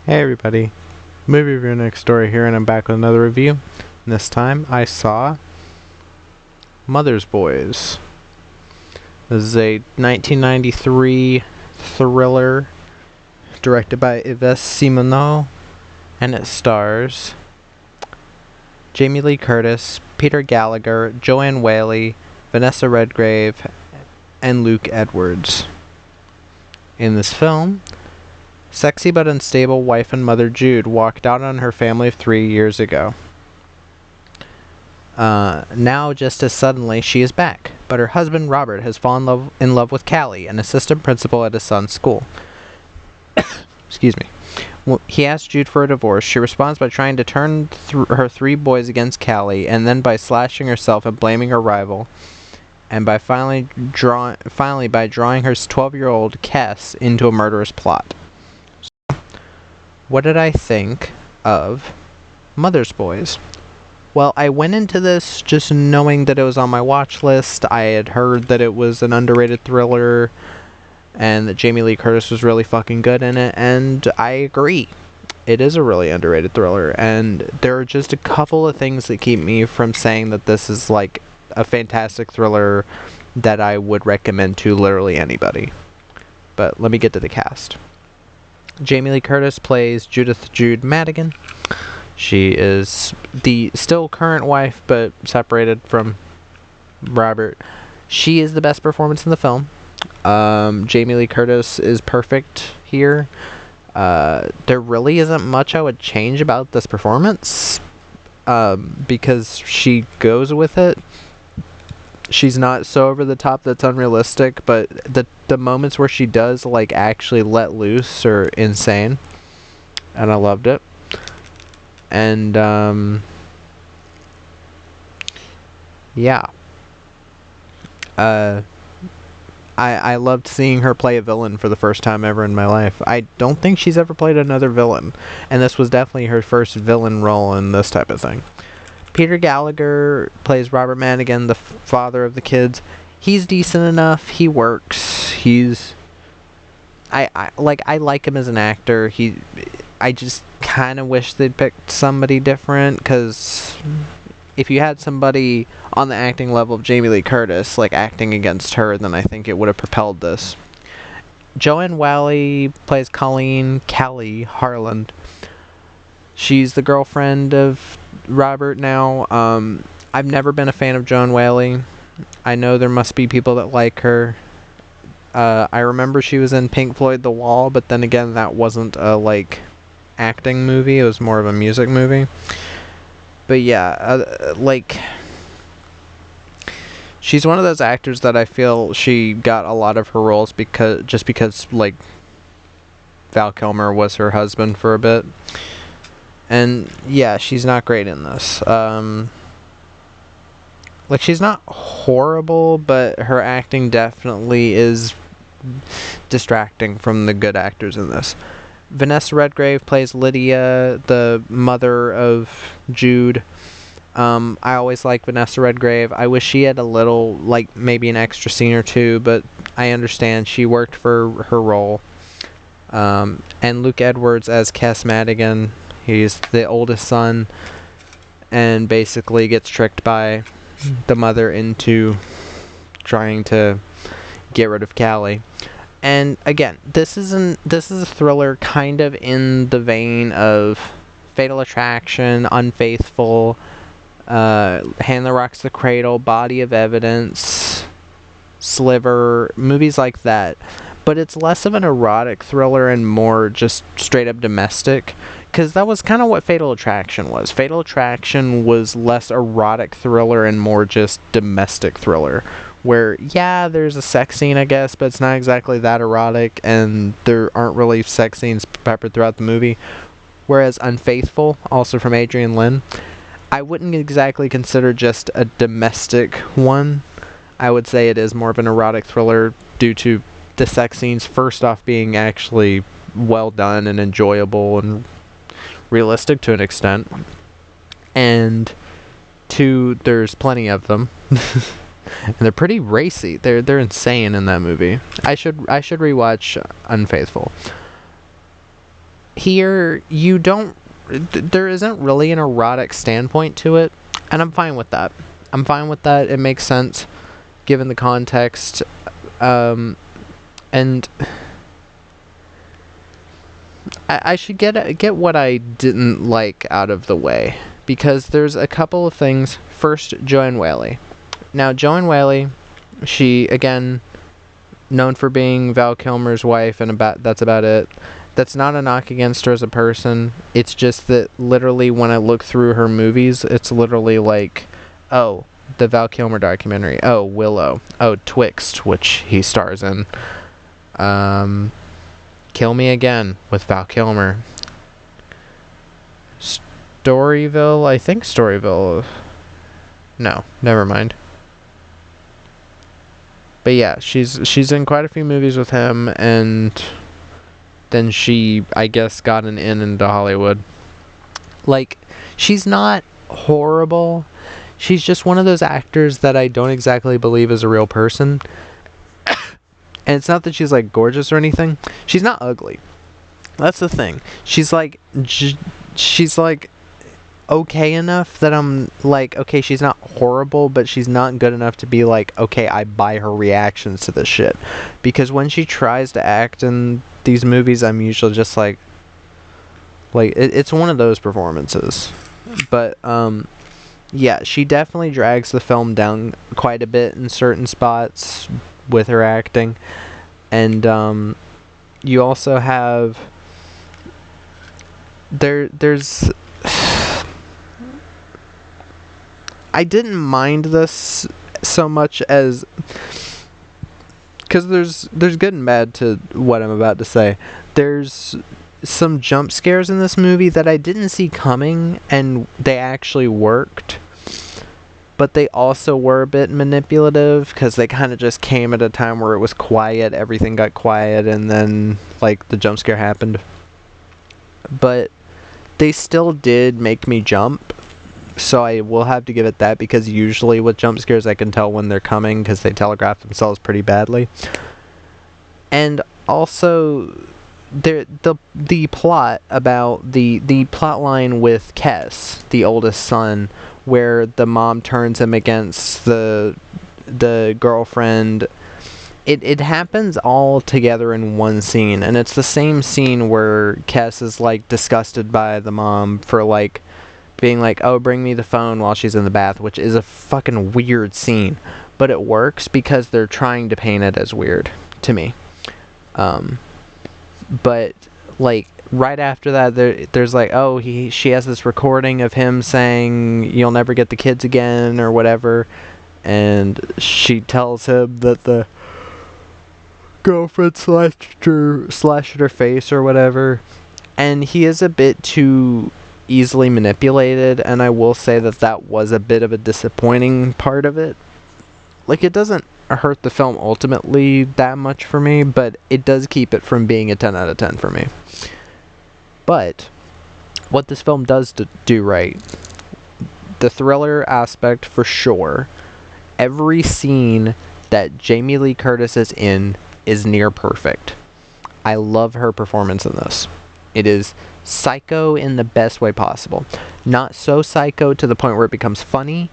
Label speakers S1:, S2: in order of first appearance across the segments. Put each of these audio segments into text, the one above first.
S1: Hey everybody, movie review next story here, and I'm back with another review. And this time I saw Mother's Boys. This is a 1993 thriller directed by Yves Simoneau, and it stars Jamie Lee Curtis, Peter Gallagher, Joanne Whaley, Vanessa Redgrave, and Luke Edwards. In this film, sexy but unstable wife and mother Jude walked out on her family of 3 years ago. Now, just as suddenly, she is back, but her husband Robert has fallen in love with Callie, an assistant principal at his son's school. Excuse me. He asks Jude for a divorce. She responds by trying to turn her 3 boys against Callie, and then by slashing herself and blaming her rival, and by finally by drawing her 12-year-old Cass into a murderous plot. What did I think of Mother's Boys? Well, I went into this just knowing that it was on my watch list. I had heard that it was an underrated thriller and that Jamie Lee Curtis was really fucking good in it, and I agree. It is a really underrated thriller, and there are just a couple of things that keep me from saying that this is like a fantastic thriller that I would recommend to literally anybody. But let me get to the cast. Jamie Lee Curtis plays Judith Jude Madigan. She is the still current wife, but separated from Robert. She is the best performance in the film. Jamie Lee Curtis is perfect here. There really isn't much I would change about this performance, because she goes with it. She's not so over the top that's unrealistic, but the moments where she does like actually let loose are insane, and I loved it. And yeah, I loved seeing her play a villain for the first time ever in my life. I don't think she's ever played another villain, and this was definitely her first villain role in this type of thing. Peter Gallagher plays Robert Madigan, the father of the kids. He's decent enough. He works. I like him as an actor. I just kind of wish they'd picked somebody different, because if you had somebody on the acting level of Jamie Lee Curtis, like acting against her, then I think it would have propelled this. Joanne Whaley plays Callie Harland. She's the girlfriend of Robert now. I've never been a fan of Joanne Whaley. I know there must be people that like her. I remember she was in Pink Floyd The Wall, but then again, that wasn't a acting movie. It was more of a music movie. But yeah, she's one of those actors that I feel she got a lot of her roles because Val Kilmer was her husband for a bit. And yeah, she's not great in this. She's not horrible, but her acting definitely is distracting from the good actors in this. Vanessa Redgrave plays Lydia, the mother of Jude. I always like Vanessa Redgrave. I wish she had a little, maybe an extra scene or two, but I understand she worked for her role. And Luke Edwards as Cass Madigan. He's the oldest son and basically gets tricked by the mother into trying to get rid of Callie. And again, this is a thriller kind of in the vein of Fatal Attraction, Unfaithful, Hand That Rocks the Cradle, Body of Evidence, Sliver, movies like that. But it's less of an erotic thriller and more just straight up domestic, because that was kind of what Fatal Attraction was. Fatal Attraction was less erotic thriller and more just domestic thriller, where, yeah, there's a sex scene, I guess, but it's not exactly that erotic, and there aren't really sex scenes peppered throughout the movie. Whereas Unfaithful, also from Adrian Lyne, I wouldn't exactly consider just a domestic one. I would say it is more of an erotic thriller due to the sex scenes, first off, being actually well done and enjoyable and realistic to an extent, and two, there's plenty of them. And they're pretty racy. They're insane in that movie. I should rewatch Unfaithful. here you don't, there isn't really an erotic standpoint to it, and I'm fine with that. It makes sense given the context, and I should get what I didn't like out of the way, because there's a couple of things. First, Joanne Whaley. Now, Joanne Whaley, she, again, known for being Val Kilmer's wife, and that's about it. That's not a knock against her as a person. It's just that literally when I look through her movies, it's literally like, oh, the Val Kilmer documentary. Oh, Willow. Oh, Twixt, which he stars in. Kill Me Again with Val Kilmer. Storyville. I think Storyville. No, never mind. But yeah, she's in quite a few movies with him, and then she, I guess, got an in into Hollywood. Like, she's not horrible. She's just one of those actors that I don't exactly believe is a real person. And it's not that she's, like, gorgeous or anything. She's not ugly. That's the thing. She's like okay enough that I'm like, okay, she's not horrible, but she's not good enough to be like, okay, I buy her reactions to this shit. Because when she tries to act in these movies, I'm usually just like it's one of those performances. But yeah, she definitely drags the film down quite a bit in certain spots with her acting. And you also have there's I didn't mind this so much as, because there's good and bad to what I'm about to say. There's some jump scares in this movie that I didn't see coming, and they actually worked. But they also were a bit manipulative, because they kind of just came at a time where it was quiet, everything got quiet, and then, like, the jump scare happened. But they still did make me jump. So I will have to give it that, because usually with jump scares I can tell when they're coming, because they telegraph themselves pretty badly. And also the plot about the plot line with Kes, the oldest son, where the mom turns him against the girlfriend. It happens all together in one scene, and it's the same scene where Kes is like disgusted by the mom for like being like, oh, bring me the phone while she's in the bath, which is a fucking weird scene, but it works because they're trying to paint it as weird to me. But like right after that, there's like, oh, she has this recording of him saying you'll never get the kids again or whatever, and she tells him that the girlfriend slashed her face or whatever, and he is a bit too easily manipulated, and I will say that was a bit of a disappointing part of it. Like, it doesn't hurt the film ultimately that much for me, but it does keep it from being a 10 out of 10 for me. But what this film does do right, the thriller aspect for sure. Every scene that Jamie Lee Curtis is in is near perfect. I love her performance in this. It is psycho in the best way possible. Not so psycho to the point where it becomes funny,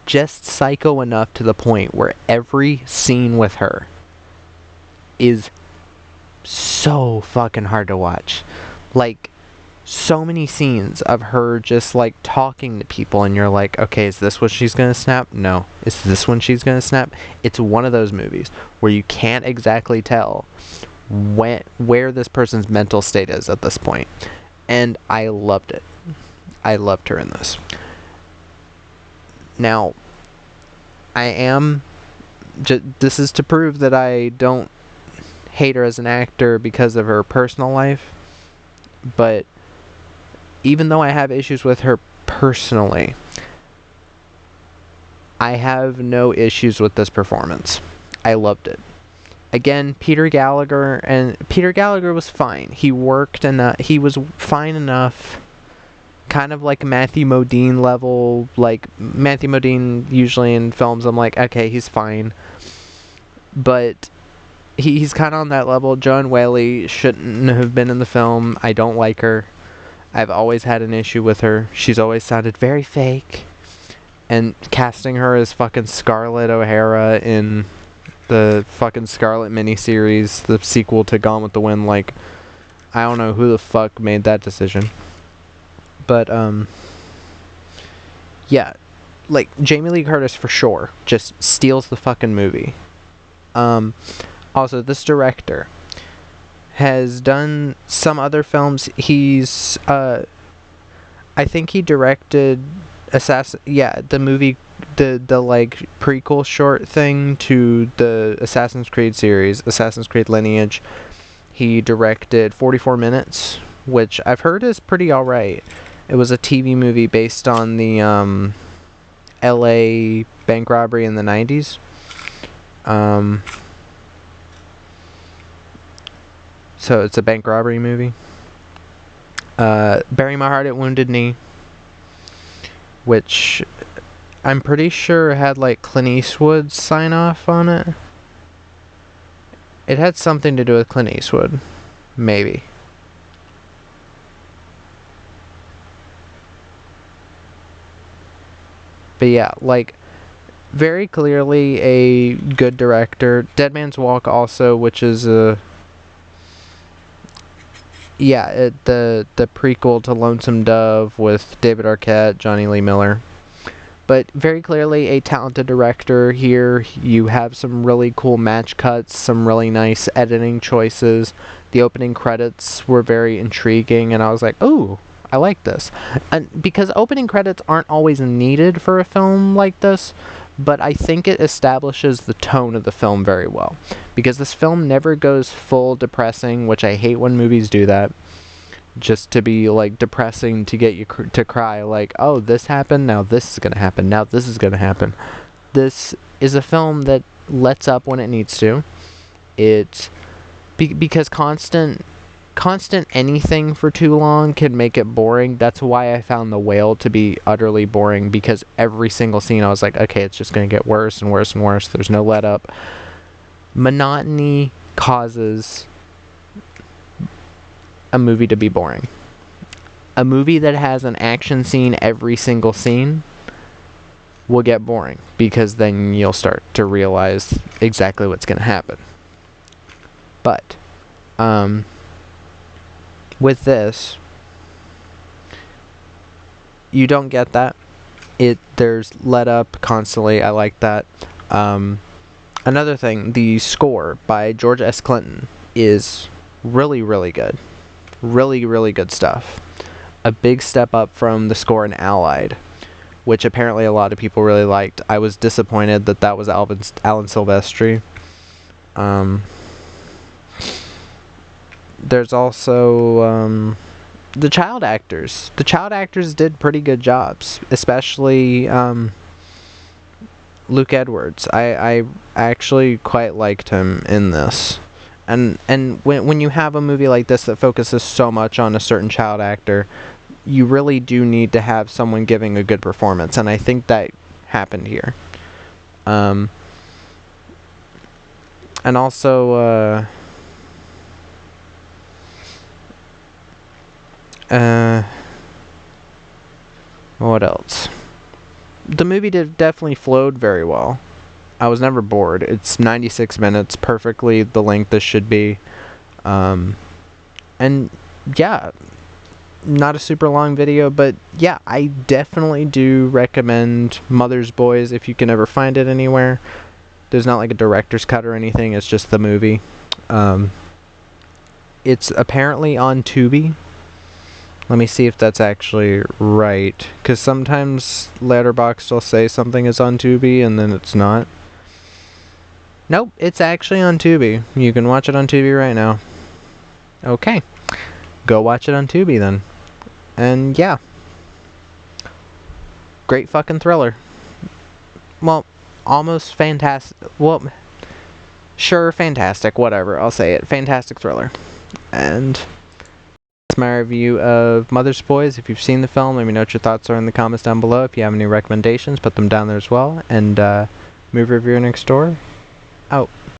S1: just psycho enough to the point where every scene with her is so fucking hard to watch. Like, so many scenes of her just like talking to people, and you're like, okay, is this when she's gonna snap? No. Is this when she's gonna snap? It's one of those movies where you can't exactly tell where this person's mental state is at this point. And I loved it. I loved her in this. Now, this is to prove that I don't hate her as an actor because of her personal life, but even though I have issues with her personally, I have no issues with this performance. I loved it. Again, Peter Gallagher was fine. He worked and he was fine enough. Kind of like Matthew Modine level. Like, Matthew Modine usually in films, I'm like, okay, he's fine. But he's kind of on that level. Joan Whaley shouldn't have been in the film. I don't like her. I've always had an issue with her. She's always sounded very fake. And casting her as fucking Scarlett O'Hara in the fucking Scarlet miniseries, the sequel to Gone with the Wind, like, I don't know who the fuck made that decision. But, yeah, like, Jamie Lee Curtis for sure just steals the fucking movie. Also, this director has done some other films. He's, I think he directed the movie, the like prequel short thing to the Assassin's Creed series, Assassin's Creed Lineage. He directed 44 Minutes, which I've heard is pretty alright. It was a TV movie based on the LA bank robbery in the 90s. So it's a bank robbery movie. Bury My Heart at Wounded Knee, which I'm pretty sure had like Clint Eastwood sign off on it. It had something to do with Clint Eastwood, maybe. But yeah, like, very clearly a good director. Dead Man's Walk also, which is the prequel to Lonesome Dove with David Arquette, Johnny Lee Miller. But very clearly a talented director here. You have some really cool match cuts, some really nice editing choices. The opening credits were very intriguing, and I was like, ooh, I like this. And because opening credits aren't always needed for a film like this, but I think it establishes the tone of the film very well. Because this film never goes full depressing, which I hate when movies do that. Just to be like depressing to get you to cry, like, oh, this happened, now this is gonna happen, now this is gonna happen. This is a film that lets up when it needs to. Because constant anything for too long can make it boring. That's why I found The Whale to be utterly boring, because every single scene I was like, okay, it's just gonna get worse and worse and worse. There's no let up. Monotony causes a movie to be boring. A movie that has an action scene every single scene will get boring, because then you'll start to realize exactly what's going to happen. But with this, you don't get that. There's let up constantly. I like that. Another thing, the score by George S. Clinton is really, really good. Really, really good stuff. A big step up from the score in Allied, which apparently a lot of people really liked. I was disappointed that was Alan Silvestri. There's also the child actors. The child actors did pretty good jobs, especially Luke Edwards. I actually quite liked him in this. And when you have a movie like this that focuses so much on a certain child actor, you really do need to have someone giving a good performance, and I think that happened here. And also, what else? The movie definitely flowed very well. I was never bored. It's 96 minutes, perfectly the length this should be. And yeah, not a super long video, but yeah, I definitely do recommend Mother's Boys if you can ever find it anywhere. There's not like a director's cut or anything, it's just the movie. It's apparently on Tubi. Let me see if that's actually right, because sometimes Letterboxd will say something is on Tubi and then it's not. Nope, it's actually on Tubi. You can watch it on Tubi right now. Okay, go watch it on Tubi then. And yeah, great fucking thriller. Well, almost fantastic. Well, sure, fantastic, whatever, I'll say it. Fantastic thriller. And that's my review of Mother's Boys. If you've seen the film, let me know what your thoughts are in the comments down below. If you have any recommendations, put them down there as well. And movie reviewer next door out.